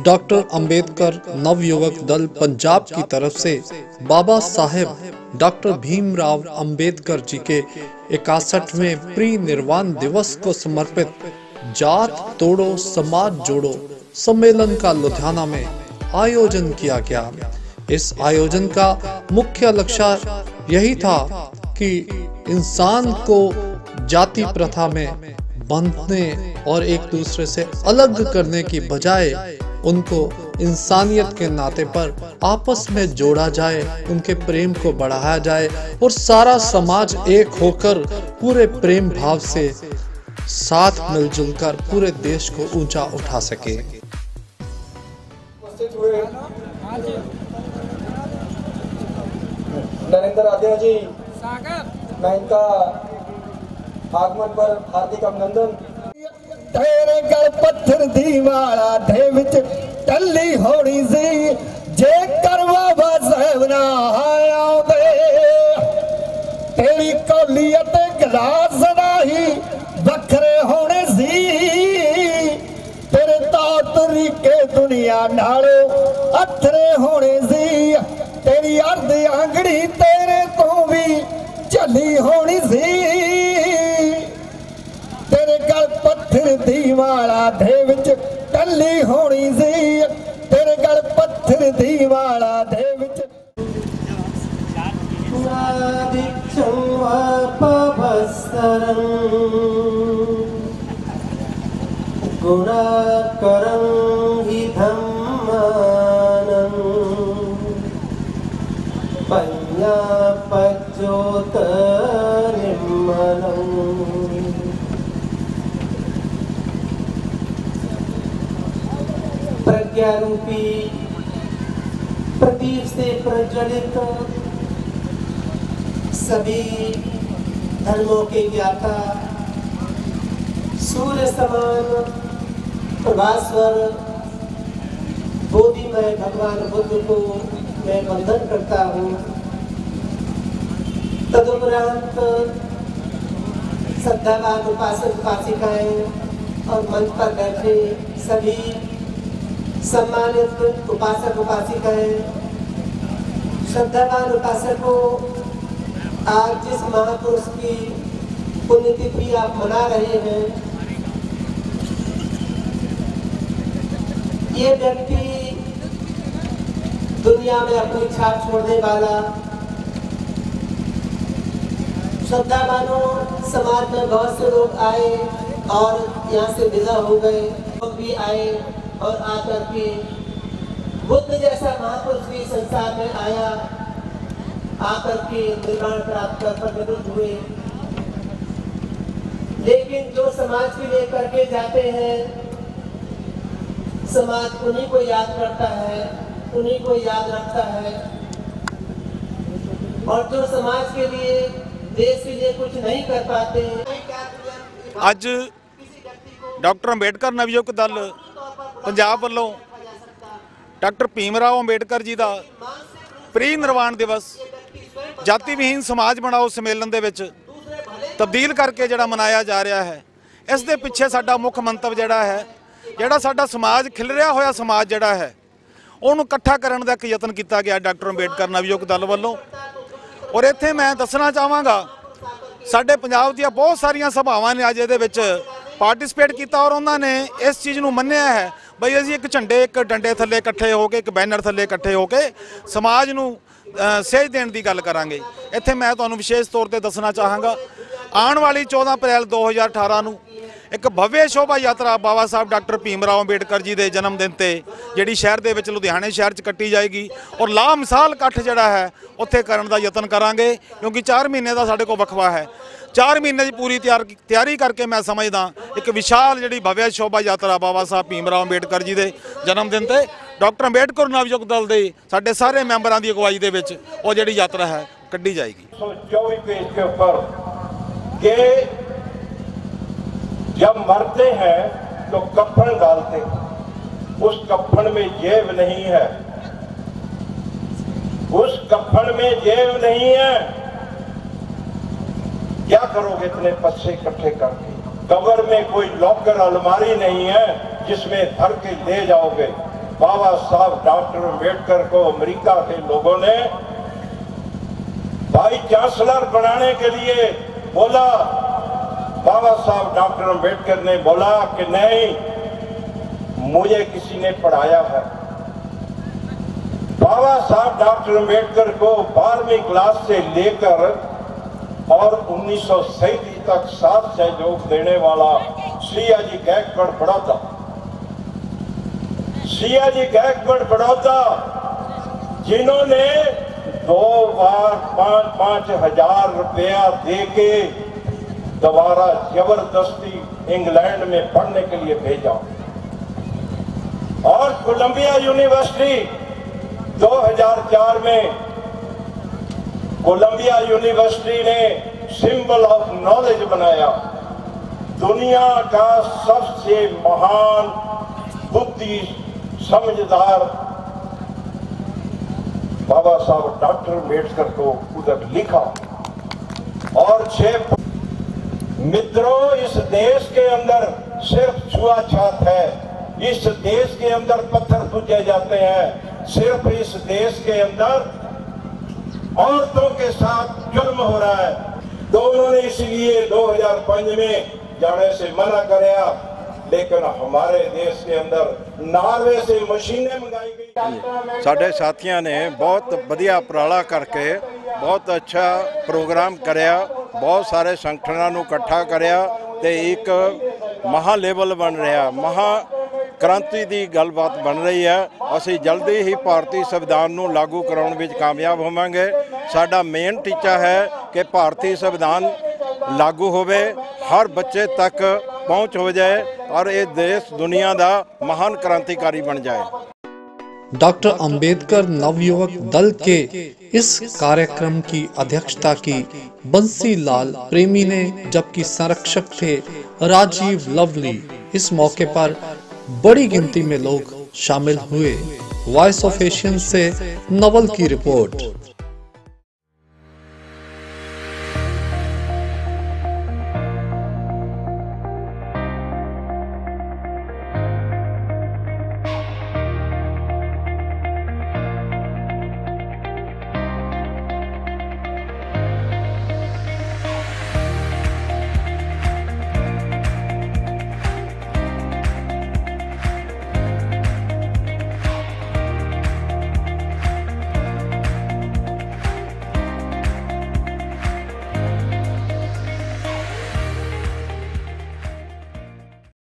Doctor Ambedkar नवयुवक दल पंजाब की तरफ से बाबा साहेब डॉक्टर भीमराव अंबेडकर जी के 61वें प्री निर्वाण दिवस को समर्पित जात तोड़ो समाज जोड़ो सम्मेलन का लुधियाना में आयोजन किया गया। इस आयोजन का मुख्य लक्ष्य यही था कि इंसान को जाति प्रथा में बंधने और एक दूसरे से अलग करने की बजाय उनको इंसानियत के नाते पर आपस में जोड़ा जाए, उनके प्रेम को बढ़ाया जाए और सारा समाज एक होकर पूरे प्रेम भाव से साथ मिलजुल कर पूरे देश को ऊंचा उठा सके। नरेंद्र आदिया जी, मैं इनका आगमन पर हार्दिक अभिनंदन। तेरे गल पत्थर दी वाला दे विच टल्ली होनी सी जे करवा साहब ना आउंदे। तेरी कौली ते गिलास नाही वखरे होने सी, तेरे तौर तरीके दुनिया नालों अथरे होने सी। तेरी अर्ध आंगड़ी तेरे तो भी झली होनी सी। तेरे गल पत्थर दी वाला दे विच टल्ली होनी सी, तेरे गल पत्थर दी वाला दे विच गुणाकरं हि धम्मानं पञ्जापज्योत निर्मलं। प्रज्ञा रूपी प्रदीप से प्रज्वलित सभी धर्मों के ज्ञाता सूर्य समान प्रभास्वर बोधिमय भगवान बुद्ध को मैं वंदन करता हूँ। तदुपरांत श्रद्धावान उपासक उपासिकाएं और मंच पर बैठे सभी सम्मानित उपासक उपासिकाएं, श्रद्धावान उपासकों, आज जिस महापुरुष की पुण्यतिथि आप मना रहे हैं, ये व्यक्ति दुनिया में अपनी छाप छोड़ने वाला, श्रद्धावानों, समाज में बहुत से लोग आए और यहाँ से विदा हो गए, लोग भी आए और आकर के बुद्ध जैसा महापुरुष भी संसार में आया, आकर के निर्वाण प्राप्त कर निवृत्त हुए। लेकिन जो समाज के लिए करके जाते हैं, समाज उन्हीं को याद करता है, उन्हीं को याद रखता है। और जो समाज के लिए, देश के लिए कुछ नहीं कर पाते। आज डॉक्टर अंबेडकर नवयुवक दल पंजाब वालों डॉक्टर भीमराव अंबेडकर जी का प्री निर्वाण दिवस जाति विहीन समाज बनाओ सम्मेलन दे विच तब्दील करके जिहड़ा मनाया जा रहा है। इस दे पिछे साडा मुख मंतव जिहड़ा है, जिहड़ा साडा समाज खिलरिया होया समाज जिहड़ा है उहनूं इकट्ठा करन दा इक यतन किया गया डॉक्टर अंबेडकर नवयुवक दल वालों। और इत्थे मैं दसना चाहांगा साडे पंजाब दीयां बहुत सारियां सभावां ने अज इहदे विच पार्टिसिपेट किया और उन्होंने इस चीज़ को मन्निया है बई असीं एक झंडे एक डंडे थले इकट्ठे होकर एक बैनर थले इकट्ठे होकर समाज नूं सेज देने की गल करांगे। इत्थे मैं तुहानूं विशेष तौर पर दसना चाहांगा आने वाली 14 अप्रैल 2018 नूं एक भव्य शोभा यात्रा बाबा साहब डॉक्टर भीमराव अंबेडकर जी के जन्मदिन ते जिहड़ी शहर दे विच लुधियाने शहर च कट्टी जाएगी और लामिसाल इकट्ठ जिहड़ा है उत्थे करन दा यतन करांगे, क्योंकि 4 महीने का साडे कोल वक्फा है। 4 महीने की पूरी तैयारी करके मैं समझदा एक विशाल जिहड़ी भव्य शोभा यात्रा बाबा साहब भीमराव अंबेडकर जी के जन्मदिन ते डॉक्टर अंबेडकर नवयुवक दल के साडे सारे मैंबरां की अगवाई दे विच वो जिहड़ी यात्रा है कड्ढी जाएगी। 24 पेज के ऊपर कि जब मरते हैं तो कफन डालते, उस कफन में जेब नहीं है, उस कफन में जेब नहीं है। क्या करोगे इतने पैसे इकट्ठे करके? कब्र में कोई लॉकर अलमारी नहीं है जिसमें धर के ले जाओगे। बाबा साहब डॉक्टर अम्बेडकर को अमेरिका के लोगों ने वाइस चांसलर बनाने के लिए बोला। बाबा साहब डॉक्टर अम्बेडकर ने बोला कि नहीं, मुझे किसी ने पढ़ाया है। बाबा साहब डॉक्टर अम्बेडकर को 12वीं क्लास से लेकर और 1937 तक साथ सहयोग देने वाला सियाजी गायकवाड़ बड़ौदा, सियाजी गायकवाड़ बड़ौदा, जिन्होंने 2 बार 5-5 हजार रुपया देके दोबारा जबरदस्ती इंग्लैंड में पढ़ने के लिए भेजा। और कोलंबिया यूनिवर्सिटी 2004 में कोलंबिया यूनिवर्सिटी ने सिंबल ऑफ नॉलेज बनाया। दुनिया का सबसे महान बुद्धि समझदार बाबा साहब डॉक्टर अम्बेडकर को उधर लिखा। और 6 मित्रों, इस देश के अंदर सिर्फ छुआछूत है, इस देश के अंदर पत्थर पूजे जाते हैं, सिर्फ इस देश के अंदर औरतों के साथ जुल्म हो रहा है। तो उन्होंने इसलिए 2005 में जाने से मना कराया, लेकिन हमारे देश के अंदर नार्वे से मशीनें मंगाई गई। साडे साथियों ने बहुत बढ़िया उपराला करके बहुत अच्छा प्रोग्राम कराया, बहुत सारे संगठनों को इकट्ठा कराया ते एक महा लेवल बन रहा, महा क्रांति की गलबात बन रही है। असी जल्दी ही भारतीय संविधान को लागू कराने में कामयाब होवांगे। साडा मेन टीचा है कि भारतीय संविधान लागू होवे, हर बच्चे तक पहुँच हो जाए और ये देश दुनिया का महान क्रांतिकारी बन जाए। डॉक्टर अंबेडकर नवयुवक दल के इस कार्यक्रम की अध्यक्षता की बंसी लाल प्रेमी ने, जबकि संरक्षक थे राजीव लवली। इस मौके पर बड़ी गिनती में लोग शामिल हुए। वॉइस ऑफ एशियन से नवल की रिपोर्ट।